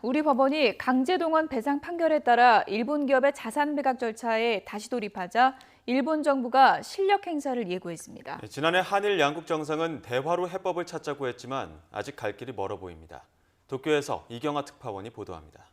우리 법원이 강제동원 배상 판결에 따라 일본 기업의 자산 매각 절차에 다시 돌입하자 일본 정부가 실력 행사를 예고했습니다. 지난해 한일 양국 정상은 대화로 해법을 찾자고 했지만 아직 갈 길이 멀어 보입니다. 도쿄에서 이경아 특파원이 보도합니다.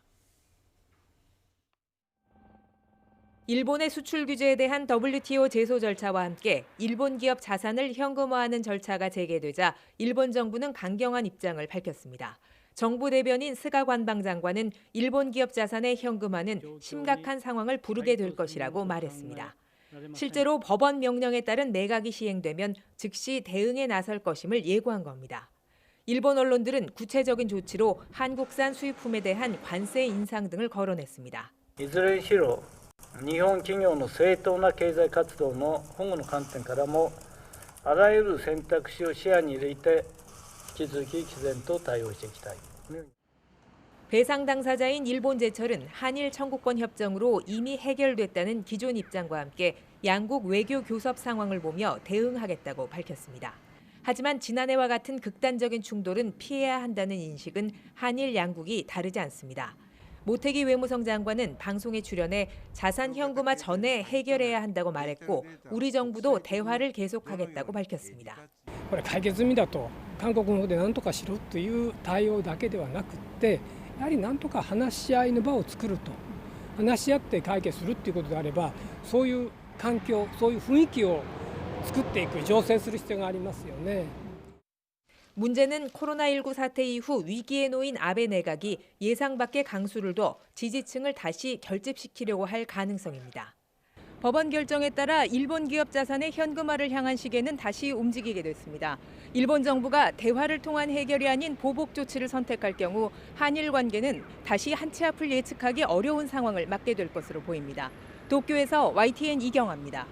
일본의 수출 규제에 대한 WTO 제소 절차와 함께 일본 기업 자산을 현금화하는 절차가 재개되자 일본 정부는 강경한 입장을 밝혔습니다. 정부 대변인 스가 관방장관은 일본 기업 자산의 현금화는 심각한 상황을 부르게 될 것이라고 말했습니다. 실제로 법원 명령에 따른 매각이 시행되면 즉시 대응에 나설 것임을 예고한 겁니다. 일본 언론들은 구체적인 조치로 한국산 수입품에 대한 관세 인상 등을 거론했습니다. いずれにしろ日本企業の正当な経済活動の保護の観点からもあらゆる選択肢を視野に入れて引き続き毅然と対応していきたい。 배상 당사자인 일본제철은 한일 청구권 협정으로 이미 해결됐다는 기존 입장과 함께 양국 외교 교섭 상황을 보며 대응하겠다고 밝혔습니다. 하지만 지난해와 같은 극단적인 충돌은 피해야 한다는 인식은 한일 양국이 다르지 않습니다. 모태기 외무성 장관은 방송에 출연해 자산 현금화 전에 해결해야 한다고 말했고 우리 정부도 대화를 계속하겠다고 밝혔습니다. これ解決済みだと韓国の方で何とかしろという対応だけではなくってやはり何とか話し合いの場を作ると話し合って解決するということであればそういう環境そういう雰囲気を作っていく醸成する必要がありますよね。 문제는 코로나19 사태 이후 위기에 놓인 아베 내각이 예상 밖의 강수를 둬 지지층을 다시 결집시키려고 할 가능성입니다. 법원 결정에 따라 일본 기업 자산의 현금화를 향한 시계는 다시 움직이게 됐습니다. 일본 정부가 대화를 통한 해결이 아닌 보복 조치를 선택할 경우 한일 관계는 다시 한 치 앞을 예측하기 어려운 상황을 맞게 될 것으로 보입니다. 도쿄에서 YTN 이경아입니다.